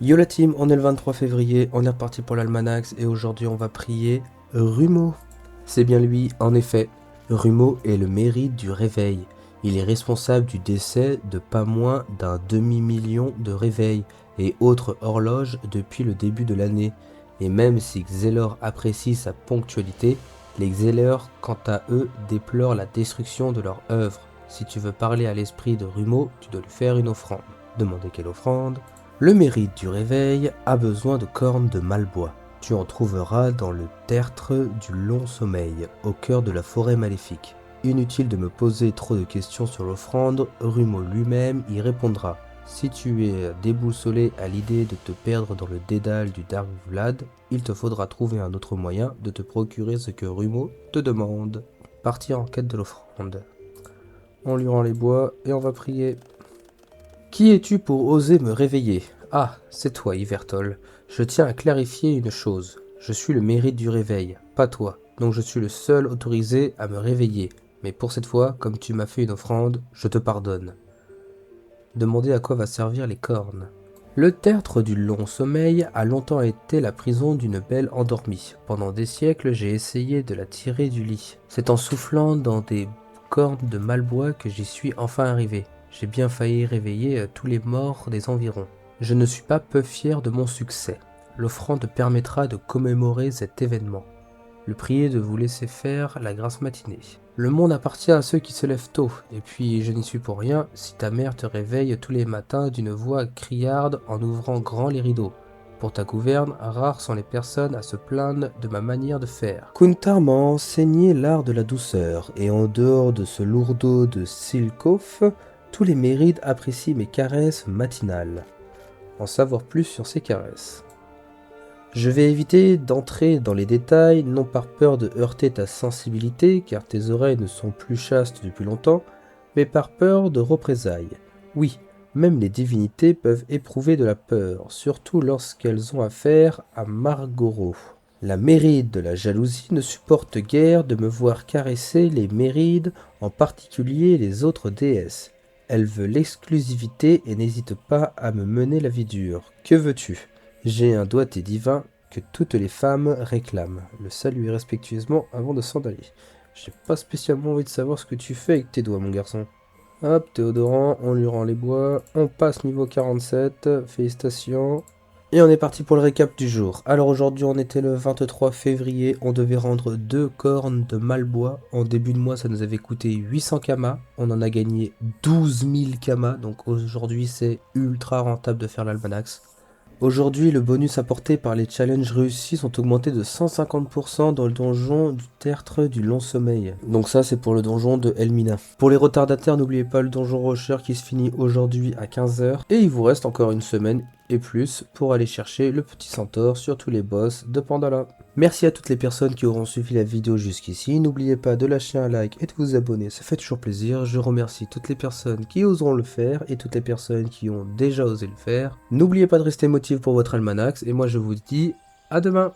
Yo la team, on est le 23 février, on est reparti pour l'Almanax et aujourd'hui on va prier Rumeau. C'est bien lui, en effet. Rumeau est le mérite du réveil. Il est responsable du décès de pas moins d'un demi-million de réveils et autres horloges depuis le début de l'année. Et même si Xelor apprécie sa ponctualité, les Xelors, quant à eux, déplorent la destruction de leur œuvre. Si tu veux parler à l'esprit de Rumeau, tu dois lui faire une offrande. Demandez quelle offrande? Le mérite du réveil a besoin de cornes de malbois. Tu en trouveras dans le tertre du long sommeil, au cœur de la forêt maléfique. Inutile de me poser trop de questions sur l'offrande, Rumeau lui-même y répondra. Si tu es déboussolé à l'idée de te perdre dans le dédale du Dark Vlad, il te faudra trouver un autre moyen de te procurer ce que Rumeau te demande. Partir en quête de l'offrande. On lui rend les bois et on va prier. Qui es-tu pour oser me réveiller? Ah, c'est toi, Yvertol. Je tiens à clarifier une chose. Je suis le mérite du réveil, pas toi. Donc je suis le seul autorisé à me réveiller. Mais pour cette fois, comme tu m'as fait une offrande, je te pardonne. Demandez à quoi va servir les cornes. Le tertre du long sommeil a longtemps été la prison d'une belle endormie. Pendant des siècles, j'ai essayé de la tirer du lit. C'est en soufflant dans des cornes de malbois que j'y suis enfin arrivé. J'ai bien failli réveiller tous les morts des environs. Je ne suis pas peu fier de mon succès. L'offrande permettra de commémorer cet événement. Le prier de vous laisser faire la grasse matinée. Le monde appartient à ceux qui se lèvent tôt, et puis je n'y suis pour rien si ta mère te réveille tous les matins d'une voix criarde en ouvrant grand les rideaux. Pour ta gouverne, rares sont les personnes à se plaindre de ma manière de faire. Kuntar m'a enseigné l'art de la douceur, et en dehors de ce lourdeau de Silkoff, tous les mérites apprécient mes caresses matinales. En savoir plus sur ces caresses. Je vais éviter d'entrer dans les détails, non par peur de heurter ta sensibilité, car tes oreilles ne sont plus chastes depuis longtemps, mais par peur de représailles. Oui, même les divinités peuvent éprouver de la peur, surtout lorsqu'elles ont affaire à Margoro. La méride de la jalousie ne supporte guère de me voir caresser les mérides, en particulier les autres déesses. Elle veut l'exclusivité et n'hésite pas à me mener la vie dure. Que veux-tu ? J'ai un doigté divin que toutes les femmes réclament. Le saluer respectueusement avant de s'en aller. J'ai pas spécialement envie de savoir ce que tu fais avec tes doigts, mon garçon. Hop, Théodorant, on lui rend les bois. On passe niveau 47, félicitations. Et on est parti pour le récap du jour. Alors aujourd'hui on était le 23 février, on devait rendre 2 cornes de malbois. En début de mois ça nous avait coûté 800 kamas, on en a gagné 12 000 kamas, donc aujourd'hui c'est ultra rentable de faire l'Almanax. Aujourd'hui, le bonus apporté par les challenges réussis sont augmentés de 150% dans le donjon du tertre du long sommeil. Donc ça, c'est pour le donjon de Elmina. Pour les retardataires, n'oubliez pas le donjon Rocher qui se finit aujourd'hui à 15h. Et il vous reste encore une semaine et plus pour aller chercher le petit centaure sur tous les boss de Pandala. Merci à toutes les personnes qui auront suivi la vidéo jusqu'ici. N'oubliez pas de lâcher un like et de vous abonner, ça fait toujours plaisir. Je remercie toutes les personnes qui oseront le faire et toutes les personnes qui ont déjà osé le faire. N'oubliez pas de rester motivé pour votre almanax et moi je vous dis à demain.